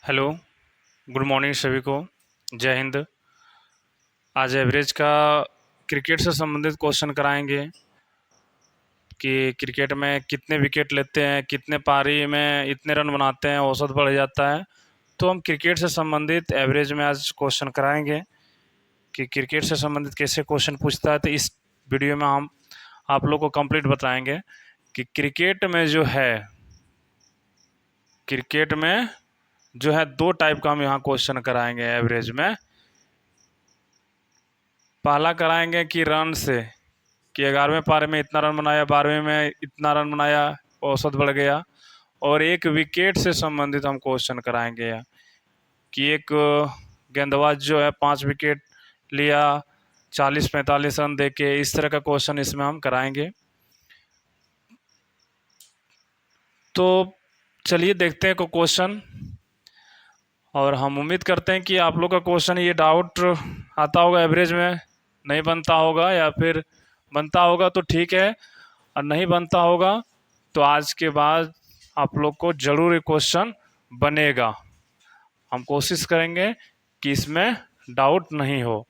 Hello, good morning सभी को। जय हिंद। आज एवरेज का क्रिकेट से संबंधित क्वेश्चन कराएंगे कि क्रिकेट में कितने विकेट लेते हैं, कितने पारी में इतने रन बनाते हैं, औसत बढ़ जाता है। तो हम क्रिकेट से संबंधित एवरेज में आज क्वेश्चन कराएंगे कि क्रिकेट से संबंधित कैसे क्वेश्चन पूछता है। तो इस वीडियो में हम आप लोग को कंप्लीट बताएंगे कि क्रिकेट में जो है दो टाइप का हम यहाँ क्वेश्चन कराएंगे एवरेज में। पहला कराएंगे कि रन से, कि 11वें पारी में इतना रन बनाया, 12वें में इतना रन बनाया, औसत बढ़ गया। और एक विकेट से संबंधित हम क्वेश्चन कराएंगे कि एक गेंदबाज जो है 5 विकेट लिया, 40-45 रन देके, इस तरह का क्वेश्चन इसमें हम कराएंगे। तो चलिए देखते हैं क्वेश्चन, और हम उम्मीद करते हैं कि आप लोग का क्वेश्चन ये डाउट आता होगा, एवरेज में नहीं बनता होगा, या फिर बनता होगा तो ठीक है, और नहीं बनता होगा तो आज के बाद आप लोग को ज़रूर ये क्वेश्चन बनेगा। हम कोशिश करेंगे कि इसमें डाउट नहीं हो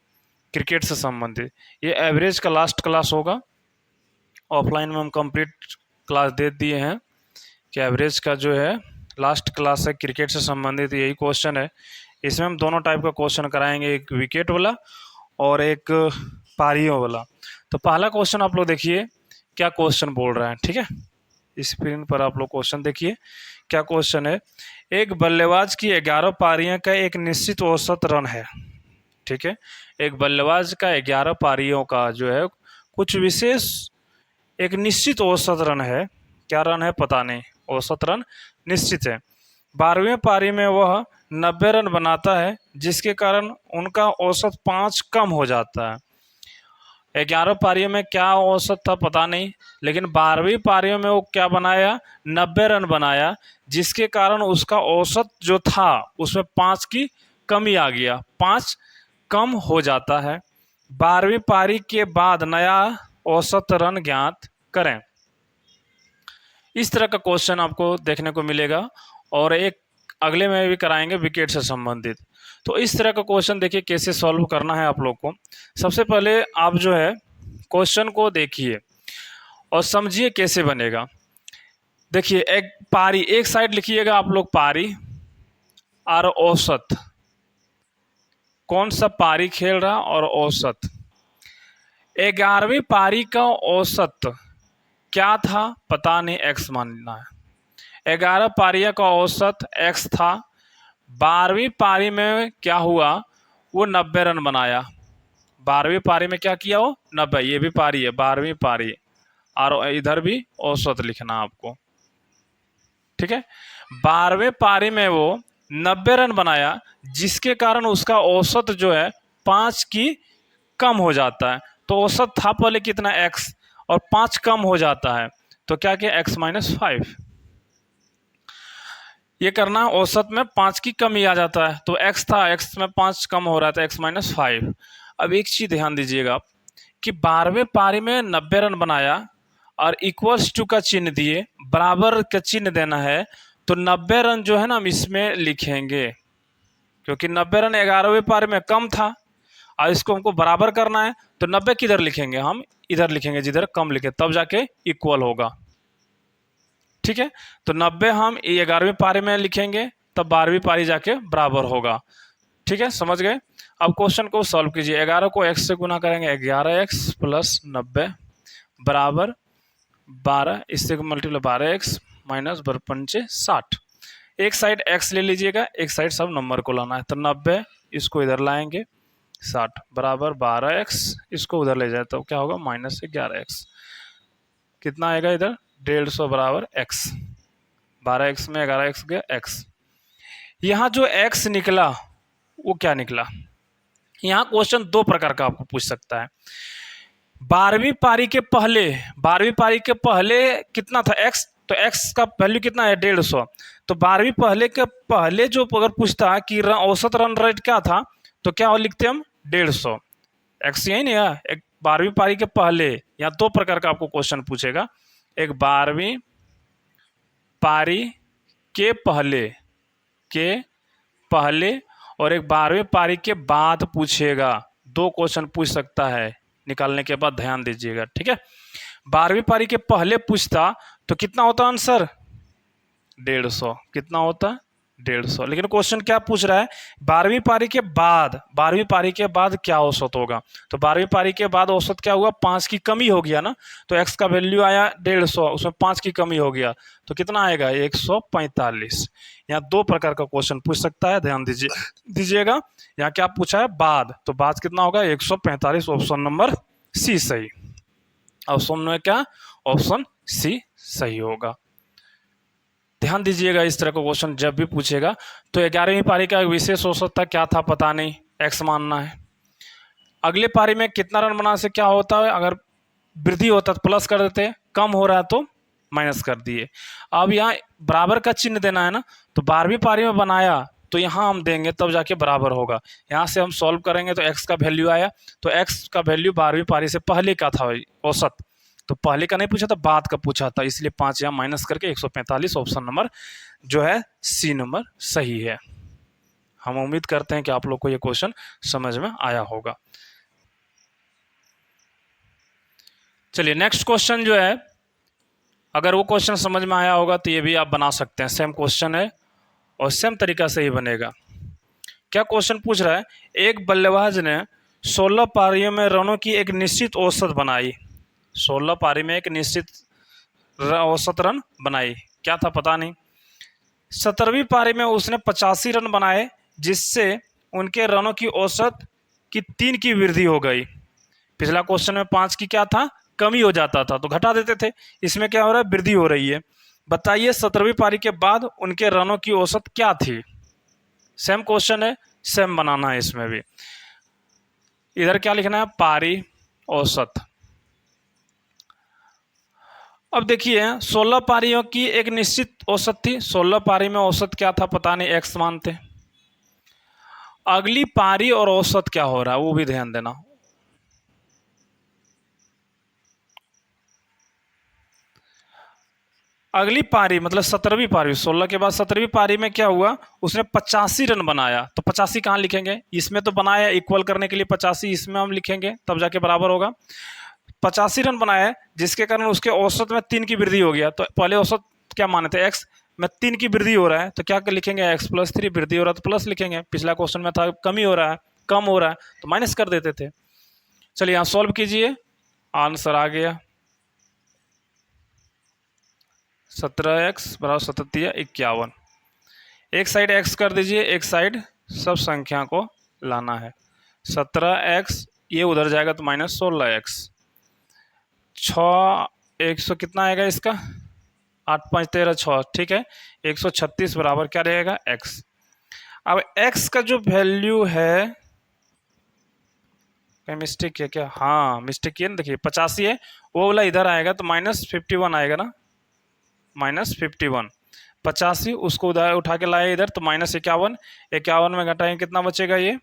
क्रिकेट से संबंधित। ये एवरेज का लास्ट क्लास होगा। ऑफलाइन में हम कंप्लीट क्लास दे दिए हैं कि एवरेज का जो है लास्ट क्लास है क्रिकेट से संबंधित, यही क्वेश्चन है। इसमें हम दोनों टाइप का क्वेश्चन कराएंगे, एक विकेट वाला और एक पारियों वाला। तो पहला क्वेश्चन आप लोग देखिए क्या क्वेश्चन बोल रहा है, ठीक है। स्क्रीन पर आप लोग क्वेश्चन देखिए क्या क्वेश्चन है। एक बल्लेबाज की 11 पारियों का एक निश्चित औसत रन है, ठीक है। एक बल्लेबाज का 11 पारियों का जो है कुछ विशेष एक निश्चित औसत रन है। क्या रन है पता नहीं, औसत रन निश्चित है। 12वें पारी में वह 90 रन बनाता है, जिसके कारण उनका औसत 5 कम हो जाता है। 11 पारियों में क्या औसत था पता नहीं, लेकिन 12वीं पारियों में वो क्या बनाया, 90 रन बनाया, जिसके कारण उसका औसत जो था उसमें 5 की कमी आ गया, 5 कम हो जाता है। 12वीं पारी के बाद नया औसत रन ज्ञात करें। इस तरह का क्वेश्चन आपको देखने को मिलेगा, और एक अगले में भी कराएंगे विकेट से संबंधित। तो इस तरह का क्वेश्चन देखिए कैसे सॉल्व करना है आप लोग को। सबसे पहले आप जो है क्वेश्चन को देखिए और समझिए कैसे बनेगा। देखिए एक पारी, एक साइड लिखिएगा आप लोग पारी और औसत, कौन सा पारी खेल रहा और औसत। 11वीं पारी का औसत क्या था पता नहीं, एक्स मानना है। 11 पारियों का औसत एक्स था। 12वीं पारी में क्या हुआ, वो 90 रन बनाया। 12वीं पारी में क्या किया वो 90, ये भी पारी है 12वीं पारी, और इधर भी औसत लिखना आपको, ठीक है। 12वें पारी में वो 90 रन बनाया, जिसके कारण उसका औसत जो है 5 की कम हो जाता है। तो औसत था पहले कितना एक्स, और 5 कम हो जाता है, तो क्या किया x-5। ये करना, औसत में 5 की कमी आ जाता है, तो x था, x में 5 कम हो रहा था, x-5। अब एक चीज ध्यान दीजिएगा आप कि 12वें पारी में 90 रन बनाया और इक्वल्स टू का चिन्ह दिए, बराबर का चिन्ह देना है। तो 90 रन जो है ना हम इसमें लिखेंगे, क्योंकि 90 रन 11वें पारी में कम था और इसको हमको बराबर करना है। तो 90 किधर लिखेंगे, हम इधर लिखेंगे जिधर कम लिखे, तब जाके इक्वल होगा, ठीक है। तो 90 हम 11वीं पारी में लिखेंगे, तब 12वीं पारी जाके बराबर होगा, ठीक है। समझ गए। अब क्वेश्चन को सॉल्व कीजिए। 11 को x से गुना करेंगे, 11x प्लस 90 बराबर 12, इससे मल्टीप्लाई 12x माइनस 12×5 = 60। एक साइड x ले लीजिएगा, एक साइड सब नंबर को लाना है। तो 90 इसको इधर लाएंगे, 60 बराबर 12x, इसको उधर ले जाए तो क्या होगा -11x। कितना आएगा इधर 150 बराबर x। 12x में 11x गया x। यहाँ जो x निकला वो क्या निकला। यहाँ क्वेश्चन दो प्रकार का आपको पूछ सकता है। 12वीं पारी के पहले कितना था x, तो x का वैल्यू कितना है 150। तो 12वीं पहले जो अगर पूछता है कि औसत रन रेट क्या था, तो क्या लिखते हम 150। x यही नहीं है, एक 12वीं पारी के पहले। यहाँ दो प्रकार का आपको क्वेश्चन पूछेगा, एक 12वीं पारी के पहले और एक 12वीं पारी के बाद पूछेगा। 2 क्वेश्चन पूछ सकता है निकालने के बाद, ध्यान दीजिएगा, ठीक है। 12वीं पारी के पहले पूछता तो कितना होता आंसर? 150। कितना होता? 150। लेकिन क्वेश्चन क्या पूछ रहा है? 12वीं पारी के बाद, 12वीं पारी के बाद क्या औसत होगा? तो 12वीं पारी के बाद औसत क्या हुआ? 5 की कमी हो गया ना, तो x का वैल्यू आया 150, उसमें 5 की कमी हो गया तो कितना आएगा? 145। यहाँ 2 प्रकार का क्वेश्चन पूछ सकता है, ध्यान दीजिएगा। यहाँ क्या पूछा है? बाद, तो बाद कितना होगा? 145। ऑप्शन नंबर सी सही। ऑप्शन में क्या? ऑप्शन सी सही होगा। ध्यान दीजिएगा, इस तरह का क्वेश्चन जब भी पूछेगा। तो 11वीं पारी का विशेष औसत था, क्या था पता नहीं, x मानना है। अगले पारी में कितना रन बनाने से क्या होता है? अगर वृद्धि होता तो प्लस कर देते, कम हो रहा है तो माइनस कर दिए। अब यहाँ बराबर का चिन्ह देना है ना, तो 12वीं पारी में बनाया तो यहाँ हम देंगे तब जाके बराबर होगा। यहाँ से हम सॉल्व करेंगे तो x का वैल्यू आया, तो x का वैल्यू 12वीं पारी से पहले का था औसत, तो पहले का नहीं पूछा था, बाद का पूछा था, इसलिए 5 यहाँ माइनस करके 145। ऑप्शन नंबर जो है सी नंबर सही है। हम उम्मीद करते हैं कि आप लोग को ये क्वेश्चन समझ में आया होगा। चलिए नेक्स्ट क्वेश्चन जो है, अगर वो क्वेश्चन समझ में आया होगा तो ये भी आप बना सकते हैं। सेम क्वेश्चन है और सेम तरीका से ही बनेगा। क्या क्वेश्चन पूछ रहा है? एक बल्लेबाज ने 16 पारियों में रनों की एक निश्चित औसत बनाई। 16 पारी में एक निश्चित औसत रन बनाई, क्या था पता नहीं। 17वीं पारी में उसने 85 रन बनाए, जिससे उनके रनों की औसत की 3 की वृद्धि हो गई। पिछला क्वेश्चन में 5 की क्या था? कमी हो जाता था तो घटा देते थे, इसमें क्या हो रहा है? वृद्धि हो रही है। बताइए 17वीं पारी के बाद उनके रनों की औसत क्या थी? सेम क्वेश्चन है, सेम बनाना है इसमें भी। इधर क्या लिखना है? पारी औसत। अब देखिए 16 पारियों की एक निश्चित औसत थी, 16 पारी में औसत क्या था पता नहीं, x मान थे। अगली पारी और औसत क्या हो रहा है वो भी ध्यान देना। अगली पारी मतलब 17वीं पारी, 16 के बाद 17वीं पारी में क्या हुआ? उसने 85 रन बनाया, तो 85 कहाँ लिखेंगे? इसमें तो बनाया इक्वल करने के लिए 85, इसमें हम लिखेंगे तब जाके बराबर होगा। 85 रन बनाया जिसके कारण उसके औसत में 3 की वृद्धि हो गया, तो पहले औसत क्या माने थे? x में 3 की वृद्धि हो रहा है तो क्या लिखेंगे? x + 3। वृद्धि हो रहा है तो प्लस लिखेंगे। पिछला क्वेश्चन में था कमी हो रहा है, कम हो रहा है तो माइनस कर देते थे। चलिए यहाँ सॉल्व कीजिए, आंसर आ गया 17x = 37 51। एक साइड x कर दीजिए, एक साइड सब संख्या को लाना है। 17x ये उधर जाएगा तो -16x। 6 100 कितना आएगा इसका? 8 5 13 6, ठीक है। 136 बराबर क्या रहेगा? x। अब x का जो वैल्यू है, कहीं मिस्टेक है क्या? हाँ मिस्टेक है ना, देखिए 85 है, वो वाला इधर आएगा तो -51 आएगा ना, -51। 85 उसको उधर उठा के लाए इधर तो -51। 51 में घटाएंगे कितना बचेगा? ये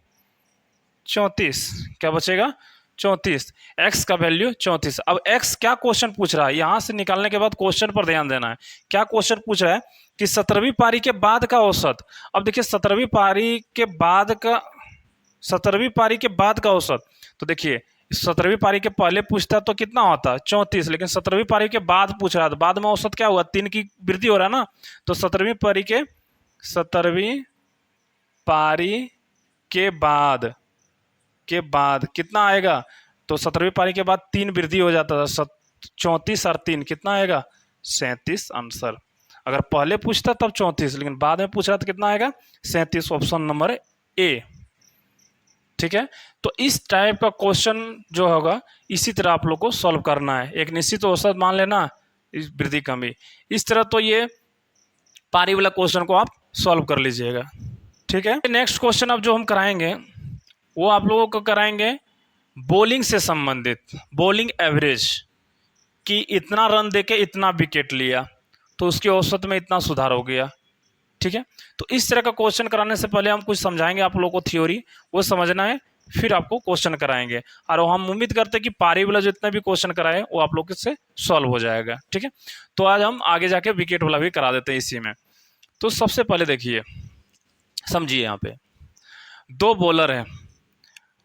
34। क्या बचेगा? 34। x का वैल्यू 34। अब x क्या क्वेश्चन पूछ रहा है? यहां से निकालने के बाद क्वेश्चन पर ध्यान देना है। क्या क्वेश्चन पूछ रहा है कि 17वीं पारी के बाद का औसत। अब देखिए 17वीं पारी के बाद का, 17वीं पारी के बाद का औसत, तो देखिए 17वीं पारी के पहले पूछता तो कितना होता? 34, लेकिन 17वीं पारी के बाद पूछ रहा था, बाद में औसत क्या हुआ? 3 की वृद्धि हो रहा है ना, तो 17वीं पारी के बाद कितना आएगा? तो 17वीं पारी के बाद 3 वृद्धि हो जाता था, 34 और 3 कितना आएगा? 37 आंसर। अगर पहले पूछता तब 34, लेकिन बाद में पूछ रहा तो कितना आएगा? 37। ऑप्शन नंबर ए, ठीक है। तो इस टाइप का क्वेश्चन जो होगा इसी तरह आप लोग को सॉल्व करना है। एक निश्चित औसत मान लेना, वृद्धि कमी, इस तरह तो ये पारी वाला क्वेश्चन को आप सॉल्व कर लीजिएगा, ठीक है। नेक्स्ट क्वेश्चन अब जो हम कराएंगे वो आप लोगों को कराएंगे बॉलिंग से संबंधित, बॉलिंग एवरेज कि इतना रन देके इतना विकेट लिया तो उसके औसत में इतना सुधार हो गया, ठीक है। तो इस तरह का क्वेश्चन कराने से पहले हम कुछ समझाएंगे आप लोगों को, थ्योरी वो समझना है, फिर आपको क्वेश्चन कराएंगे। और हम उम्मीद करते हैं कि पारी वाला जितना भी क्वेश्चन कराए वो आप लोग से सॉल्व हो जाएगा, ठीक है। तो आज हम आगे जाके विकेट वाला भी करा देते हैं इसी में। तो सबसे पहले देखिए समझिए यहाँ पे दो बॉलर हैं,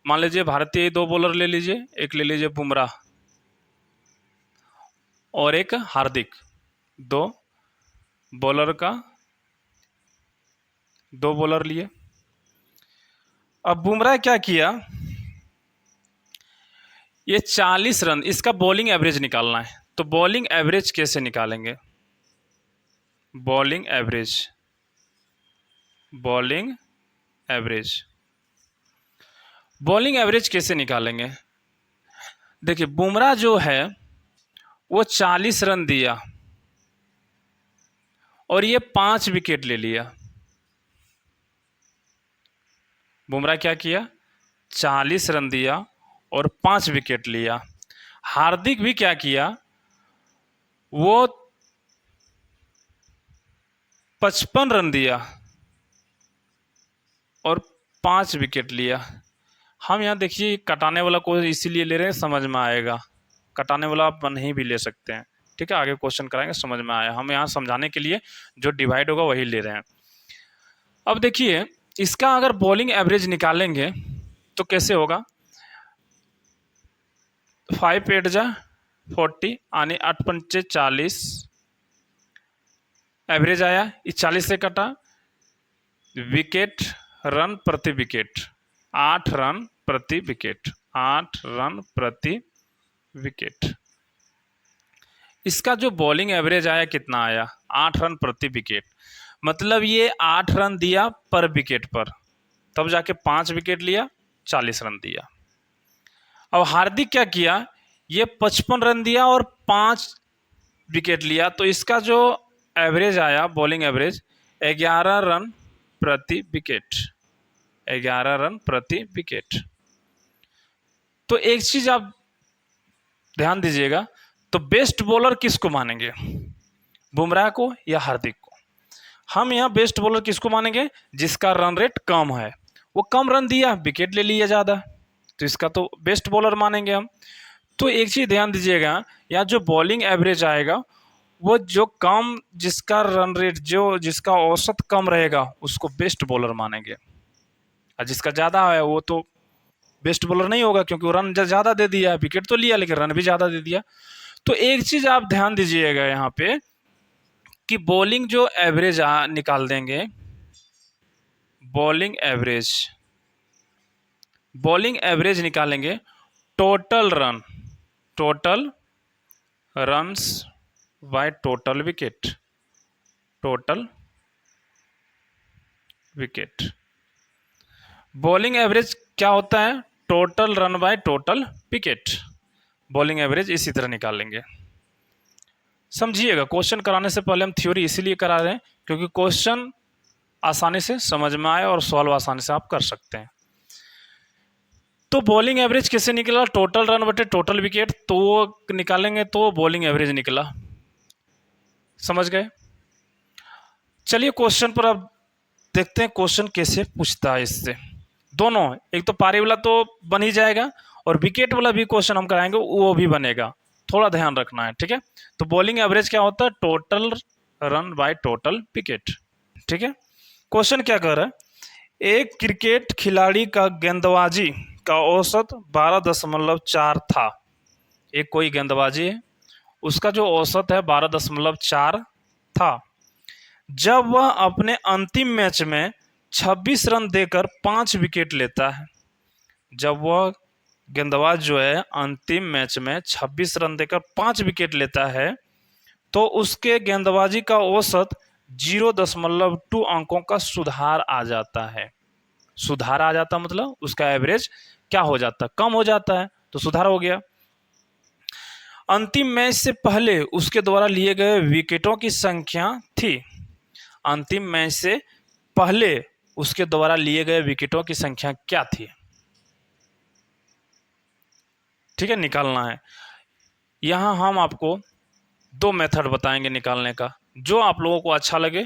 मान लीजिए भारतीय दो बॉलर ले लीजिए, एक ले लीजिए बुमराह और एक हार्दिक, दो बॉलर का दो बॉलर लिए। अब बुमराह क्या किया, ये 40 रन, इसका बॉलिंग एवरेज निकालना है। तो बॉलिंग एवरेज कैसे निकालेंगे, bowling average, bowling average, bowling average कैसे निकालेंगे। देखिए बुमराह जो है वो 40 रन दिया और ये 5 विकेट ले लिया। बुमराह क्या किया, 40 रन दिया और 5 विकेट लिया। हार्दिक भी क्या किया, वो 55 रन दिया और 5 विकेट लिया। हम यहाँ देखिए कटाने वाला को इसीलिए ले रहे हैं, समझ में आएगा, कटाने वाला आप नहीं भी ले सकते हैं, ठीक है, आगे क्वेश्चन कराएंगे समझ में आया। हम यहाँ समझाने के लिए जो डिवाइड होगा वही ले रहे हैं। अब देखिए इसका अगर बॉलिंग एवरेज निकालेंगे तो कैसे होगा, 5 8 जा 40 आने 8 पंचे 40, एवरेज आया, इस 40 से कटा, विकेट रन प्रति विकेट, 8 रन प्रति विकेट, 8 रन प्रति विकेट। इसका जो बॉलिंग एवरेज आया कितना आया, 8 रन प्रति विकेट, मतलब ये 8 रन दिया पर विकेट पर, तब जाके 5 विकेट लिया, 40 रन दिया। अब हार्दिक क्या किया, ये 55 रन दिया और 5 विकेट लिया, तो इसका जो एवरेज आया बॉलिंग एवरेज 11 रन प्रति विकेट, 11 रन प्रति विकेट। तो एक चीज आप ध्यान दीजिएगा, तो बेस्ट बॉलर किसको मानेंगे, बुमराह को या हार्दिक को। हम यहाँ बेस्ट बॉलर किसको मानेंगे, जिसका रन रेट कम है, वो कम रन दिया विकेट ले लिया ज़्यादा, तो इसका तो बेस्ट बॉलर मानेंगे हम। तो एक चीज़ ध्यान दीजिएगा, यहाँ जो बॉलिंग एवरेज आएगा वो जो कम, जिसका रन रेट जो जिसका औसत कम रहेगा उसको बेस्ट बॉलर मानेंगे, और जिसका ज़्यादा है वो तो बेस्ट बॉलर नहीं होगा, क्योंकि वो रन ज़्यादा दे दिया, विकेट तो लिया लेकिन रन भी ज़्यादा दे दिया। तो एक चीज़ आप ध्यान दीजिएगा यहाँ पे कि बॉलिंग जो एवरेज निकाल देंगे, बॉलिंग एवरेज, बॉलिंग एवरेज निकालेंगे total run, total runs by total wicket, total wicket. Bowling average क्या होता है, total run by total wicket. Bowling average इसी तरह निकालेंगे। समझिएगा, क्वेश्चन कराने से पहले हम थ्योरी इसीलिए करा रहे हैं क्योंकि क्वेश्चन आसानी से समझ में आए और सॉल्व आसानी से आप कर सकते हैं। तो बॉलिंग एवरेज कैसे निकला, टोटल रन बटे टोटल विकेट, तो वो निकालेंगे तो बॉलिंग एवरेज निकला, समझ गए। चलिए क्वेश्चन पर अब देखते हैं क्वेश्चन कैसे पूछता है इससे। दोनों, एक तो पारी वाला तो बन ही जाएगा और विकेट वाला भी क्वेश्चन हम कराएंगे वो भी बनेगा, थोड़ा ध्यान रखना है, ठीक है। तो बॉलिंग एवरेज क्या होता है, total run by total wicket, ठीक है। क्वेश्चन क्या कर रहा है, एक क्रिकेट खिलाड़ी का गेंदबाजी का औसत 12.4 था। एक कोई गेंदबाजी है, उसका जो औसत है 12.4 था। जब वह अपने अंतिम मैच में 26 रन देकर 5 विकेट लेता है, जब वह गेंदबाज जो है अंतिम मैच में 26 रन देकर 5 विकेट लेता है, तो उसके गेंदबाजी का औसत 0.2 अंकों का सुधार आ जाता है। सुधार आ जाता मतलब उसका एवरेज क्या हो जाता है, कम हो जाता है, तो सुधार हो गया। अंतिम मैच से पहले उसके द्वारा लिए गए विकेटों की संख्या थी, अंतिम मैच से पहले उसके द्वारा लिए गए विकेटों की संख्या क्या थी, ठीक है, निकालना है। यहां हम आपको दो मेथड बताएंगे निकालने का, जो आप लोगों को अच्छा लगे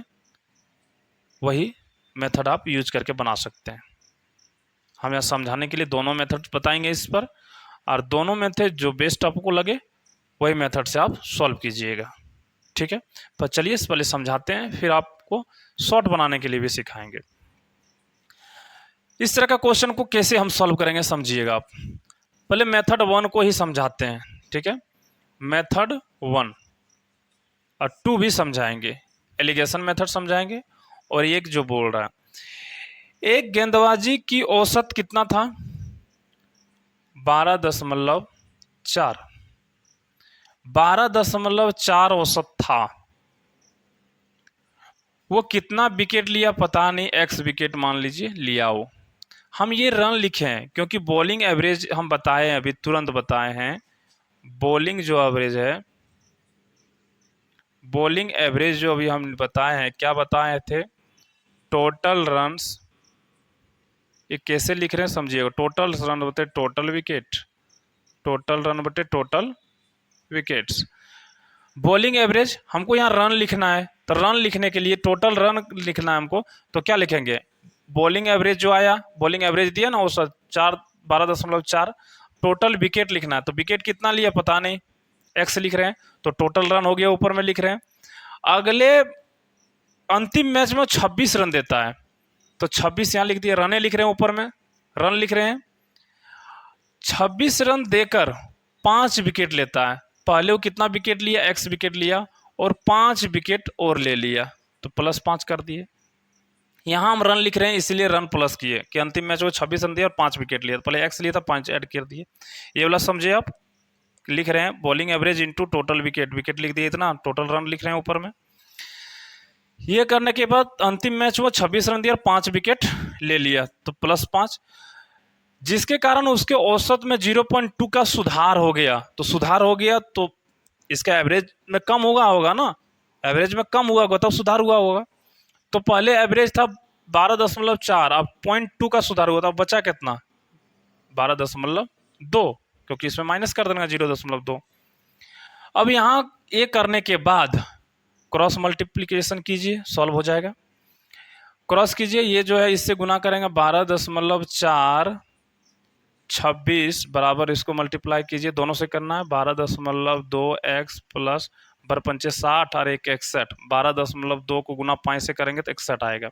वही मेथड आप यूज करके बना सकते हैं। हम यहाँ समझाने के लिए दोनों मेथड बताएंगे इस पर, और दोनों मेथड जो बेस्ट आपको लगे वही मेथड से आप सॉल्व कीजिएगा, ठीक है। तो चलिए इस पहले समझाते हैं, फिर आपको शॉर्ट बनाने के लिए भी सिखाएंगे। इस तरह का क्वेश्चन को कैसे हम सॉल्व करेंगे समझिएगा आप। पहले मेथड 1 को ही समझाते हैं, ठीक है। मेथड 1 और 2 भी समझाएंगे, एलिगेशन मेथड समझाएंगे। और एक जो बोल रहा है, एक गेंदबाजी की औसत कितना था, 12.4, 12.4 औसत था। वो कितना विकेट लिया पता नहीं, एक्स विकेट मान लीजिए लिया वो। हम ये रन लिखे हैं क्योंकि बॉलिंग एवरेज हम बताए हैं, अभी तुरंत बताए हैं। बॉलिंग जो एवरेज है, बॉलिंग एवरेज जो अभी हम बताए हैं, क्या बताए थे, टोटल रन्स। ये कैसे लिख रहे हैं समझिएगा, टोटल रन बटे टोटल विकेट, टोटल रन बटे टोटल विकेट्स। बॉलिंग एवरेज हमको यहाँ रन लिखना है, तो रन लिखने के लिए टोटल रन लिखना है हमको, तो क्या लिखेंगे, बॉलिंग एवरेज जो आया, बॉलिंग एवरेज दिया ना औसत 12.4, टोटल विकेट लिखना है, तो विकेट कितना लिया पता नहीं, एक्स लिख रहे हैं, तो टोटल रन हो गया ऊपर में लिख रहे हैं। अगले अंतिम मैच में 26 रन देता है, तो 26 यहाँ लिख दिया, रने लिख रहे हैं ऊपर में, रन लिख रहे हैं। 26 रन देकर 5 विकेट लेता है, पहले वो कितना विकेट लिया, एक्स विकेट लिया, और 5 विकेट और ले लिया, तो +5 कर दिए। यहाँ हम रन लिख रहे हैं इसलिए रन प्लस किए कि अंतिम मैच में 26 रन दिया और 5 विकेट लिया, पहले एक्स लिया था 5 ऐड कर दिए। ये वाला समझे आप, लिख रहे हैं bowling average into total wicket, wicket लिख दिए इतना, टोटल रन लिख रहे हैं ऊपर में। ये करने के बाद अंतिम मैच में 26 रन दिया और 5 विकेट ले लिया, तो +5, जिसके कारण उसके औसत में 0.2 का सुधार हो गया। तो सुधार हो गया तो इसका एवरेज में कम होगा ना, एवरेज में कम हुआ होगा तब सुधार हुआ होगा। तो पहले एवरेज था 12.4, अब 0.2 का सुधार हुआ था, बचा कितना, 12.2, क्योंकि इसमें माइनस कर देना 0.2। अब यहाँ ये करने के बाद क्रॉस मल्टीप्लीकेशन कीजिए, सॉल्व हो जाएगा। क्रॉस कीजिए, ये जो है इससे गुना करेंगे, 12.4 26 बराबर, इसको मल्टीप्लाई कीजिए, दोनों से करना है, 12.2 x प्लस बर 60 और 1 61, 12.2 को गुना 5 से करेंगे तो 61 आएगा।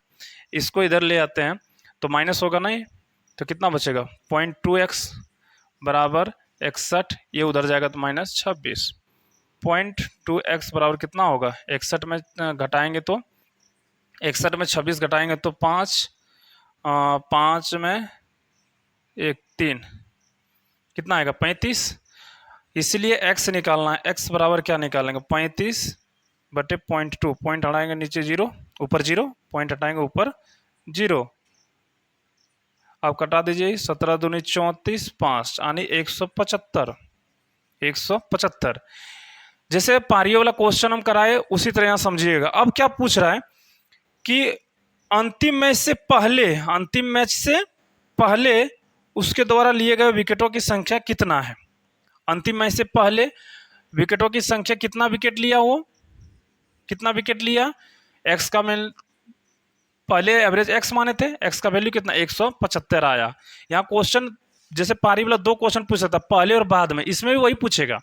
इसको इधर ले आते हैं तो माइनस होगा नहीं, तो कितना बचेगा, 0.2x बराबर 61, ये उधर जाएगा तो -26, 0.2x बराबर कितना होगा, 61 में घटाएंगे तो 61 में 26 घटाएंगे तो 5, 5 में 1 3, कितना आएगा 35। इसलिए x निकालना है, x बराबर क्या निकालेंगे, 35 बटे 0.2, पॉइंट हटाएंगे नीचे 0, ऊपर 0, पॉइंट हटाएंगे ऊपर 0। अब कटा दीजिए, 17 दूनी 34, 5 यानी 175, 175। जैसे पारियों वाला क्वेश्चन हम कराए उसी तरह यहाँ समझिएगा। अब क्या पूछ रहा है कि अंतिम मैच से पहले, अंतिम मैच से पहले उसके द्वारा लिए गए विकेटों की संख्या कितना है, अंतिम मैच से पहले विकेटों की संख्या, कितना विकेट लिया, वो कितना विकेट लिया, एक्स का मैं पहले एवरेज एक्स माने थे, एक्स का वैल्यू कितना 175 आया। यहाँ क्वेश्चन जैसे पारी वाला 2 क्वेश्चन पूछ सकता, पहले और बाद में, इसमें भी वही पूछेगा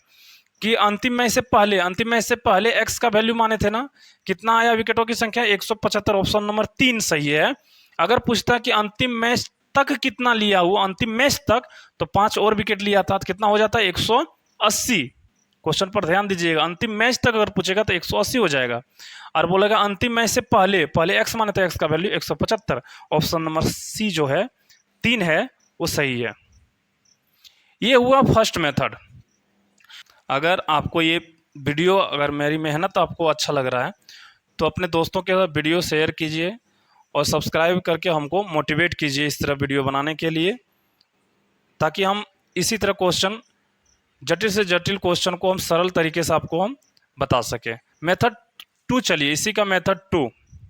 कि अंतिम मैच से पहले, अंतिम मैच से पहले एक्स का वैल्यू माने थे ना, कितना आया विकेटों की संख्या 175, ऑप्शन नंबर 3 सही है। अगर पूछता कि अंतिम मैच तक कितना लिया हुआ, अंतिम मैच तक, तो 5 और विकेट लिया था, तो कितना हो जाता है 180। क्वेश्चन पर ध्यान दीजिएगा, अंतिम मैच तक अगर पूछेगा तो 180 हो जाएगा। और बोलेगा अंतिम मैच से पहले, पहले एक्स माने थे, एक्स का वैल्यू 175, ऑप्शन नंबर सी जो है 3 है वो सही है। ये हुआ फर्स्ट मेथड। अगर आपको ये वीडियो, अगर मेरी मेहनत आपको अच्छा लग रहा है तो अपने दोस्तों के साथ वीडियो शेयर कीजिए और सब्सक्राइब करके हमको मोटिवेट कीजिए इस तरह वीडियो बनाने के लिए, ताकि हम इसी तरह क्वेश्चन, जटिल से जटिल क्वेश्चन को हम सरल तरीके से आपको हम बता सकें। मेथड 2 चलिए, इसी का मेथड 2,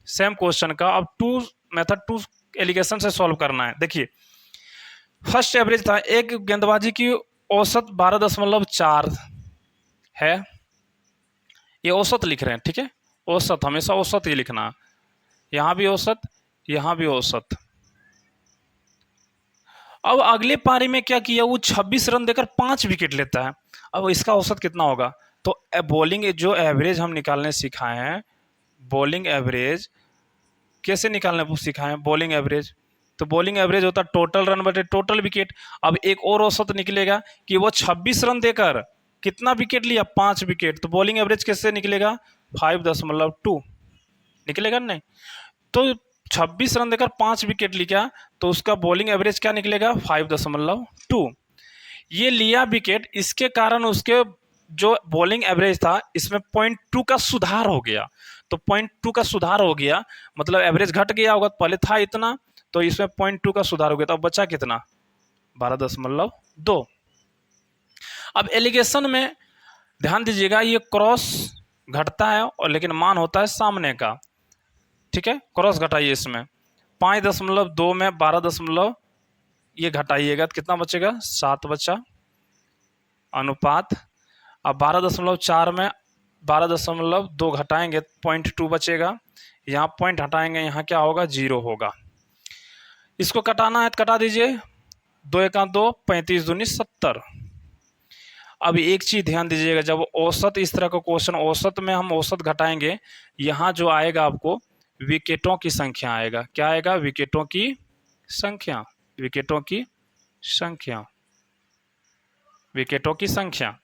सेम क्वेश्चन का, अब मेथड 2 एलिगेशन से सॉल्व करना है। देखिए फर्स्ट एवरेज था, एक गेंदबाजी की औसत 12.4 है, ये औसत लिख रहे हैं, ठीक है, औसत, हमेशा औसत ही लिखना है, यहाँ भी औसत, यहाँ भी औसत। अब अगले पारी में क्या किया, वो 26 रन देकर 5 विकेट लेता है। अब इसका औसत कितना होगा, तो बॉलिंग जो एवरेज हम निकालने सिखाए हैं, बॉलिंग एवरेज कैसे निकालने सिखाए हैं, बॉलिंग एवरेज, तो बॉलिंग एवरेज होता है टोटल रन बटे टोटल विकेट। अब एक और औसत निकलेगा कि वो 26 रन देकर कितना विकेट लिया, 5 विकेट। तो बॉलिंग एवरेज कैसे निकलेगा, 5.2 निकलेगा नहीं। तो 26 रन देकर 5 विकेट लिया तो उसका बॉलिंग एवरेज क्या निकलेगा, 5.2। ये लिया विकेट, इसके कारण उसके जो बॉलिंग एवरेज था इसमें 0.2 का सुधार हो गया। तो 0.2 का सुधार हो गया मतलब एवरेज घट गया होगा, पहले था इतना तो इसमें 0.2 का सुधार हो गया, तो अब बचा कितना, 12.2। अब एलिगेशन में ध्यान दीजिएगा, ये क्रॉस घटता है और लेकिन मान होता है सामने का, ठीक है। क्रॉस घटाइए इसमें 5.2 में 12 ये घटाइएगा तो कितना बचेगा, 7 बचा अनुपात। अब 12.4 में 12.2 घटाएंगे 0.2 बचेगा, यहाँ पॉइंट हटाएंगे यहाँ क्या होगा, 0 होगा। इसको कटाना है तो कटा दीजिए, 2 एका 2, 35 दूनी 70। अब एक चीज ध्यान दीजिएगा, जब औसत इस तरह का क्वेश्चन, औसत में हम औसत घटाएंगे, यहाँ जो आएगा आपको विकेटों की संख्या आएगा। क्या आएगा, विकेटों की संख्या, विकेटों की संख्या, विकेटों की संख्या।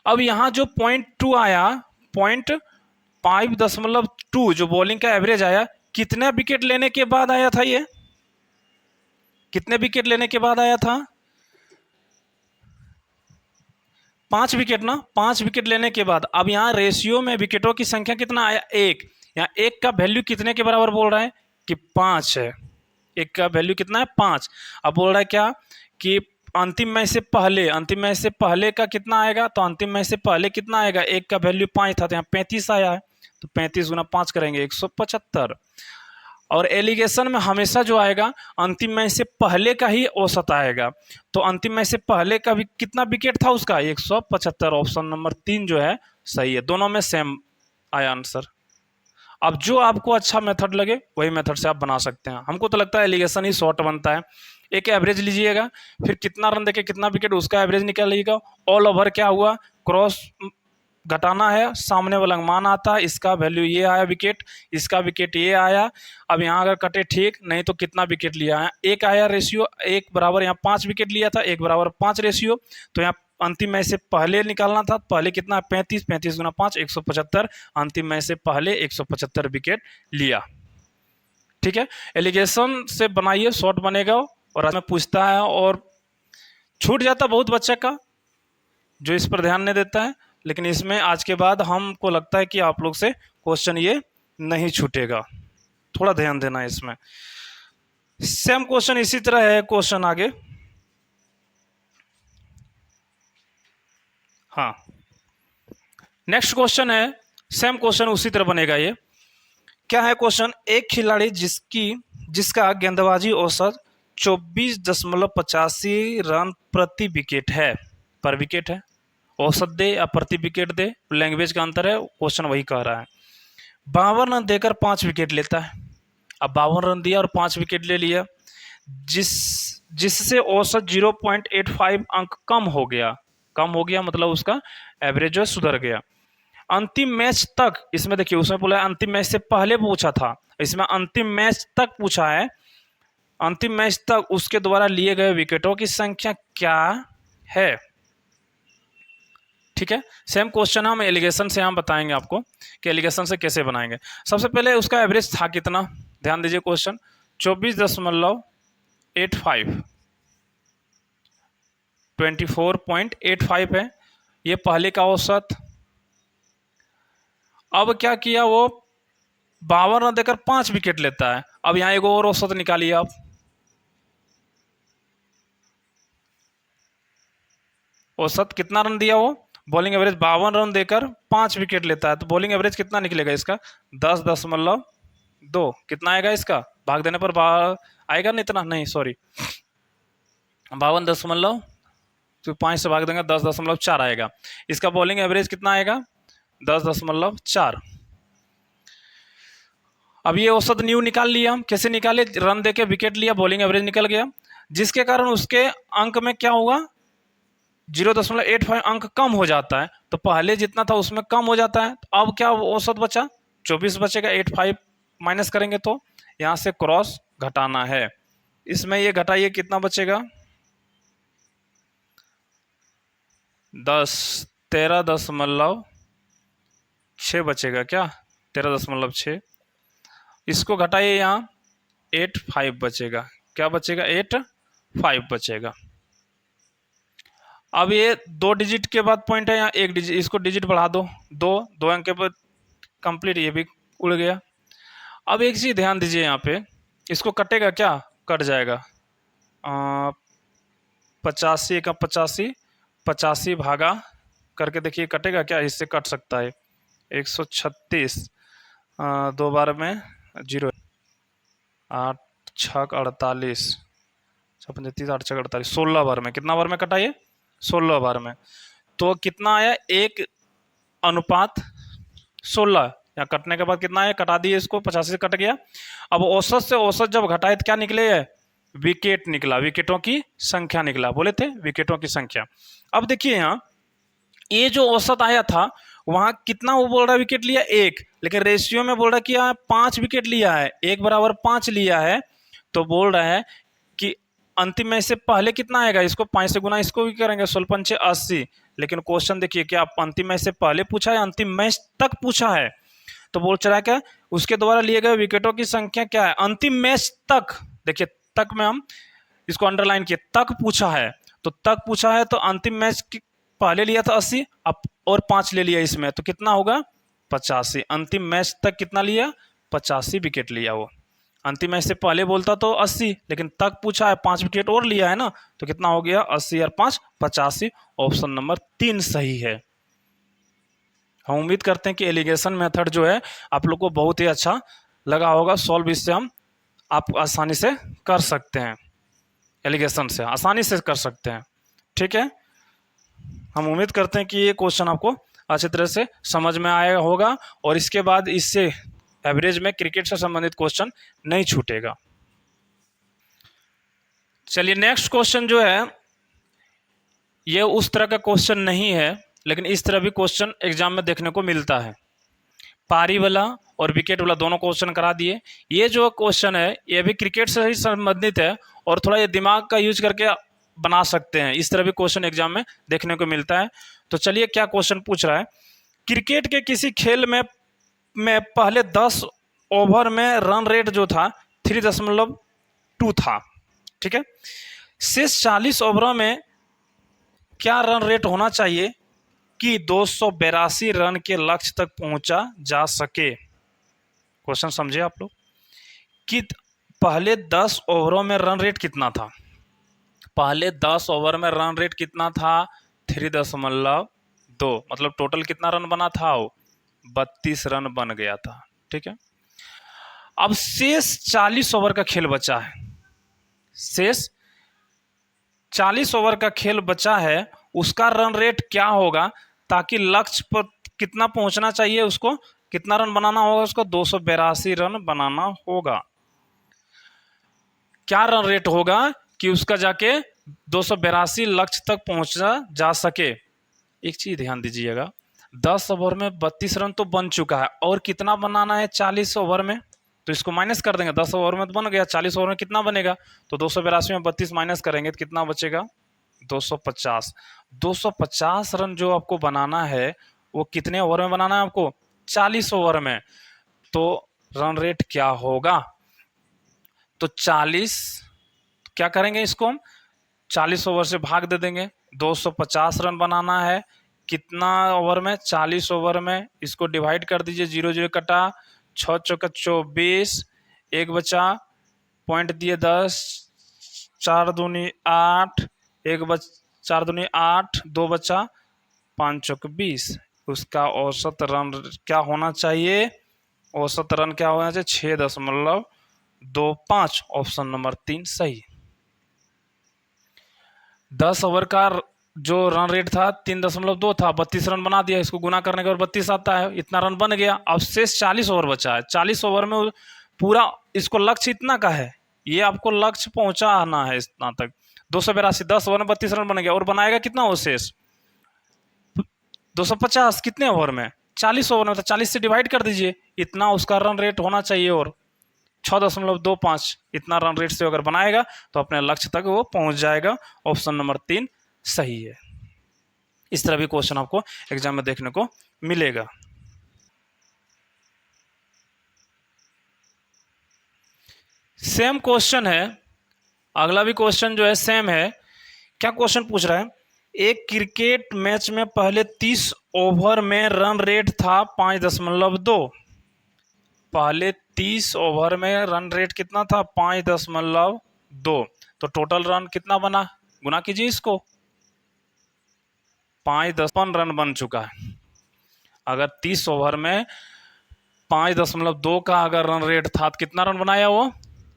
अब यहाँ जो 0.2 आया, 5.2 जो बॉलिंग का एवरेज आया, कितने विकेट लेने के बाद आया था, ये कितने विकेट लेने के बाद आया था, 5 विकेट ना, 5 विकेट लेने के बाद। अब यहाँ रेशियो में विकेटों की संख्या कितना आया, 1। यहाँ 1 का वैल्यू कितने के बराबर बोल रहा है कि 5 है, 1 का वैल्यू कितना है, 5। अब बोल रहा है क्या कि अंतिम मैच से पहले, अंतिम मैच से पहले का कितना आएगा, तो अंतिम मैच से पहले कितना आएगा, 1 का वैल्यू 5 था तो यहाँ 35 आया है, तो 35 गुना 5 करेंगे 175। और एलिगेशन में हमेशा जो आएगा अंतिम मैच से पहले का ही औसत आएगा, तो अंतिम मैच से पहले का भी कितना विकेट था उसका, 175। ऑप्शन नंबर 3 जो है सही है, दोनों में सेम आया आंसर। अब जो आपको अच्छा मेथड लगे वही मेथड से आप बना सकते हैं। हमको तो लगता है एलिगेशन ही शॉर्ट बनता है। एक एवरेज लीजिएगा, फिर कितना रन देके कितना विकेट उसका एवरेज निकालिएगा, ऑल ओवर क्या हुआ, क्रॉस घटाना है, सामने वाला मान आता है, इसका वैल्यू ये आया विकेट, इसका विकेट ये आया। अब यहाँ अगर कटे ठीक, नहीं तो कितना विकेट लिया है, 1 आया रेशियो, 1 बराबर यहाँ 5 विकेट लिया था, 1 बराबर 5 रेशियो। तो यहाँ अंतिम मैच से पहले निकालना था, पहले कितना, 35, 35 गुना 5 175, अंतिम मैच से पहले 175 विकेट लिया, ठीक है। एलिगेशन से बनाइए, शॉर्ट बनेगा। और में पूछता है और छूट जाता बहुत बच्चे का जो इस पर ध्यान नहीं देता है, लेकिन इसमें आज के बाद हमको लगता है कि आप लोग से क्वेश्चन ये नहीं छूटेगा, थोड़ा ध्यान देना है इसमें। सेम क्वेश्चन इसी तरह है, क्वेश्चन आगे, हाँ नेक्स्ट क्वेश्चन है, सेम क्वेश्चन उसी तरह बनेगा। ये क्या है क्वेश्चन, एक खिलाड़ी जिसका गेंदबाजी औसत 24.85 रन प्रति विकेट है, पर विकेट है, औसत दे या प्रति विकेट दे, लैंग्वेज का अंतर है, क्वेश्चन वही कह रहा है। 52 रन देकर 5 विकेट लेता है। अब 52 रन दिया और 5 विकेट ले लिया, जिससे औसत 0.85 अंक कम हो गया, कम हो गया मतलब उसका एवरेज जो है सुधर गया। अंतिम मैच तक, इसमें देखिए उसमें बोला अंतिम मैच से पहले पूछा था, इसमें अंतिम मैच तक पूछा है, अंतिम मैच तक उसके द्वारा लिए गए विकेटों की संख्या क्या है, ठीक है। सेम क्वेश्चन हम एलिगेशन से हम बताएंगे आपको कि एलिगेशन से कैसे बनाएंगे। सबसे पहले उसका एवरेज था कितना, ध्यान दीजिए क्वेश्चन 24.85, 24.85 है, ये पहले का औसत। अब क्या किया वो, 52 रन देकर 5 विकेट लेता है। अब यहां एक और औसत निकालिए आप, औसत कितना रन दिया वो, बॉलिंग एवरेज 52 रन देकर 5 विकेट लेता है, तो बॉलिंग एवरेज कितना निकलेगा इसका, 10.2। कितना आएगा इसका, भाग देने पर आएगा नहीं, इतना नहीं, सॉरी 52 तो 5 से भाग देंगे 10.4 आएगा। इसका बॉलिंग एवरेज कितना आएगा, 10.4। अब ये औसत न्यू निकाल लिया हम, कैसे निकाले, रन देके विकेट लिया, बॉलिंग एवरेज निकल गया, जिसके कारण उसके अंक में क्या होगा, 0.85 अंक कम हो जाता है। तो पहले जितना था उसमें कम हो जाता है, तो अब क्या औसत बचा, 24 बचेगा, 85 माइनस करेंगे तो यहाँ से क्रॉस घटाना है, इसमें ये घटाइए, कितना बचेगा? 10, 13.6 बचेगा क्या? 13.6। इसको घटाइए, यहाँ 8.5 बचेगा। क्या बचेगा? 8.5 बचेगा। अब ये 2 डिजिट के बाद पॉइंट है, यहाँ 1 डिजिट, इसको डिजिट बढ़ा दो, 2 अंक के बाद कंप्लीट, ये भी उड़ गया। अब एक चीज ध्यान दीजिए, यहाँ पे इसको कटेगा क्या? कट जाएगा। 85 का 85, 85 भागा करके देखिए कटेगा क्या? इससे कट सकता है। 136, 2 बार में 0, 8 छक 48, 35, 8 छक 48, 16 बार में। कितना बार में कटा ये? 16 बार में। तो कितना आया? 1:16। या कटने के बाद कितना है? कटा दिए इसको, 85 से कट गया। अब औसत से औसत जब घटाए तो क्या निकले? विकेट निकला, विकेटों की संख्या निकला। बोले थे विकेटों की संख्या। अब देखिए यहाँ ये जो औसत आया था, वहां कितना वो बोल रहा है विकेट लिया? 1, लेकिन रेशियो में बोल रहा है कि यहाँ 5 विकेट लिया है, 1/5 लिया है। तो बोल रहा है कि अंतिम में से पहले कितना आएगा? इसको 5 से गुना, इसको भी करेंगे, 16×5 = 80। लेकिन क्वेश्चन देखिए क्या अंतिम मैच से पहले पूछा है, अंतिम मैच तक पूछा है। तो बोल चला क्या? उसके द्वारा लिए गए विकेटों की संख्या क्या है अंतिम मैच तक। देखिए तक में हम इसको अंडरलाइन किए, तक पूछा है। तो तक पूछा है तो अंतिम मैच पहले लिया था 80, अब और 5 ले लिया इसमें, तो कितना होगा? 85। अंतिम मैच तक कितना लिया? 85 विकेट लिया वो। अंतिम मैच से पहले बोलता तो 80, लेकिन तक पूछा है, 5 विकेट और लिया है ना, तो कितना हो गया? 80 और 5 85। ऑप्शन नंबर 3 सही है। हम उम्मीद करते हैं कि एलिगेशन मेथड जो है आप लोग को बहुत ही अच्छा लगा होगा। सॉल्व इससे हम आप आसानी से कर सकते हैं, एलिगेशन से आसानी से कर सकते हैं। ठीक है, हम उम्मीद करते हैं कि ये क्वेश्चन आपको अच्छी तरह से समझ में आया होगा, और इसके बाद इससे एवरेज में क्रिकेट से संबंधित क्वेश्चन नहीं छूटेगा। चलिए नेक्स्ट क्वेश्चन जो है, ये उस तरह का क्वेश्चन नहीं है, लेकिन इस तरह भी क्वेश्चन एग्जाम में देखने को मिलता है। पारी वाला और विकेट वाला दोनों क्वेश्चन करा दिए। ये जो क्वेश्चन है ये भी क्रिकेट से ही संबंधित है, और थोड़ा ये दिमाग का यूज करके बना सकते हैं। इस तरह भी क्वेश्चन एग्जाम में देखने को मिलता है। तो चलिए क्या क्वेश्चन पूछ रहा है। क्रिकेट के किसी खेल में पहले 10 ओवर में रन रेट जो था 3.2 था। ठीक है, शेष 40 ओवरों में क्या रन रेट होना चाहिए कि 282 रन के लक्ष्य तक पहुंचा जा सके? क्वेश्चन समझे आप लोग कि पहले 10 ओवरों में रन रेट कितना था? पहले 10 ओवर में रन रेट कितना था? 3.2। मतलब टोटल कितना रन बना था? 32 रन बन गया था। ठीक है, अब शेष 40 ओवर का खेल बचा है। शेष 40 ओवर का खेल बचा है, उसका रन रेट क्या होगा ताकि लक्ष्य पर कितना पहुंचना चाहिए? उसको कितना रन बनाना होगा? उसको 282 रन बनाना होगा। क्या रन रेट होगा कि उसका जाके 282 लक्ष्य तक पहुंचा जा सके? एक चीज ध्यान दीजिएगा, 10 ओवर में 32 रन तो बन चुका है, और कितना बनाना है 40 ओवर में? तो इसको माइनस कर देंगे। 10 ओवर में तो बन गया, 40 ओवर में कितना बनेगा? तो 282 में 32 माइनस करेंगे तो कितना बचेगा? 250। 250 रन जो आपको बनाना है वो कितने ओवर में बनाना है आपको? 40 ओवर में। तो रन रेट क्या होगा? तो 40 क्या करेंगे, इसको हम 40 ओवर से भाग दे देंगे। 250 रन बनाना है कितना ओवर में? 40 ओवर में। इसको डिवाइड कर दीजिए, 0 0 कटा, 6 चौका 24, 1 बचा, पॉइंट दिए 10, 4 दूनी 8, 4 दूनी 8, 2 बचा, 5 चौक 20। उसका औसत रन क्या होना चाहिए? औसत रन क्या होना चाहिए? 6.25। ऑप्शन नंबर 3 सही। 10 ओवर का जो रन रेट था 3.2 था, 32 रन बना दिया। इसको गुना करने के बाद 32 आता है, इतना रन बन गया। अब शेष 40 ओवर बचा है। 40 ओवर में पूरा इसको लक्ष्य इतना का है, ये आपको लक्ष्य पहुंचाना है इतना तक। 282, 10 ओवर में 32 रन बन गया, और बनाएगा कितना वो शेष? 250। कितने ओवर में? 40 ओवर में। तो 40 से डिवाइड कर दीजिए, इतना उसका रन रेट होना चाहिए। और 6.25 इतना रन रेट से अगर बनाएगा तो अपने लक्ष्य तक वो पहुंच जाएगा। ऑप्शन नंबर 3 सही है। इस तरह भी क्वेश्चन आपको एग्जाम में देखने को मिलेगा। सेम क्वेश्चन है, अगला भी क्वेश्चन जो है सेम है। क्या क्वेश्चन पूछ रहा है, एक क्रिकेट मैच में पहले 30 ओवर में रन रेट था 5.2। पहले 30 ओवर में रन रेट कितना था, 5.2। तो टोटल रन कितना बना, गुना कीजिए इसको, 5.55 रन बन चुका है। अगर 30 ओवर में 5.2 का अगर रन रेट था तो कितना रन बनाया वो,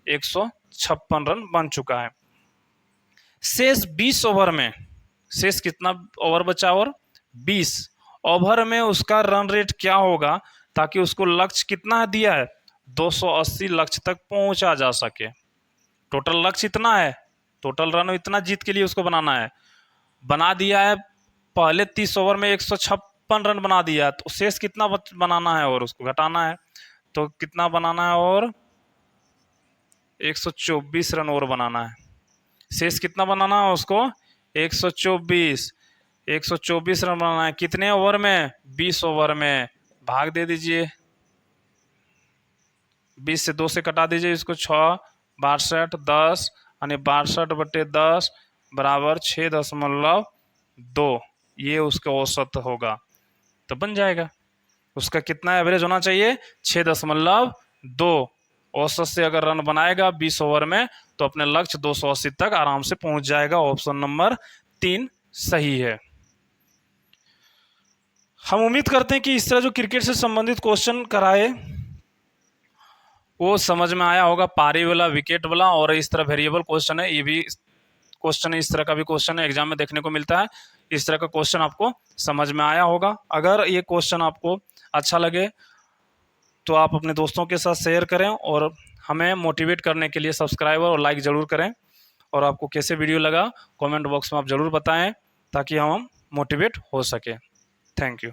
156 रन बन चुका है। शेष 20 ओवर में, शेष कितना ओवर बचा, और 20 ओवर में उसका रन रेट क्या होगा, ताकि उसको लक्ष्य कितना दिया है, 280 लक्ष्य तक पहुंचा जा सके। टोटल लक्ष्य इतना है, टोटल रन इतना जीत के लिए उसको बनाना है, बना दिया है। पहले 30 ओवर में 156 रन बना दिया है, तो शेष कितना बनाना है और उसको घटाना है। तो कितना बनाना है, और 124 रन और बनाना है। शेष कितना बनाना है उसको, 124 रन बनाना है। कितने ओवर में, 20 ओवर में। भाग दे दीजिए, 20 से 2 से कटा दीजिए इसको, 6 62 10 यानी 62/10 बराबर 6.2। ये उसका औसत होगा, तो बन जाएगा। उसका कितना एवरेज होना चाहिए, 6.2। औसत से अगर रन बनाएगा 20 ओवर में तो अपने लक्ष्य 280 तक आराम से पहुंच जाएगा। ऑप्शन नंबर 3 सही है। हम उम्मीद करते हैं कि इस तरह जो क्रिकेट से संबंधित क्वेश्चन कराए वो समझ में आया होगा, पारी वाला, विकेट वाला, और इस तरह वेरिएबल क्वेश्चन है, ये भी क्वेश्चन है, इस तरह का भी क्वेश्चन है एग्जाम में देखने को मिलता है। इस तरह का क्वेश्चन आपको समझ में आया होगा। अगर ये क्वेश्चन आपको अच्छा लगे तो आप अपने दोस्तों के साथ शेयर करें, और हमें मोटिवेट करने के लिए सब्सक्राइब और लाइक ज़रूर करें। और आपको कैसे वीडियो लगा कमेंट बॉक्स में आप ज़रूर बताएं, ताकि हम मोटिवेट हो सके। Thank you.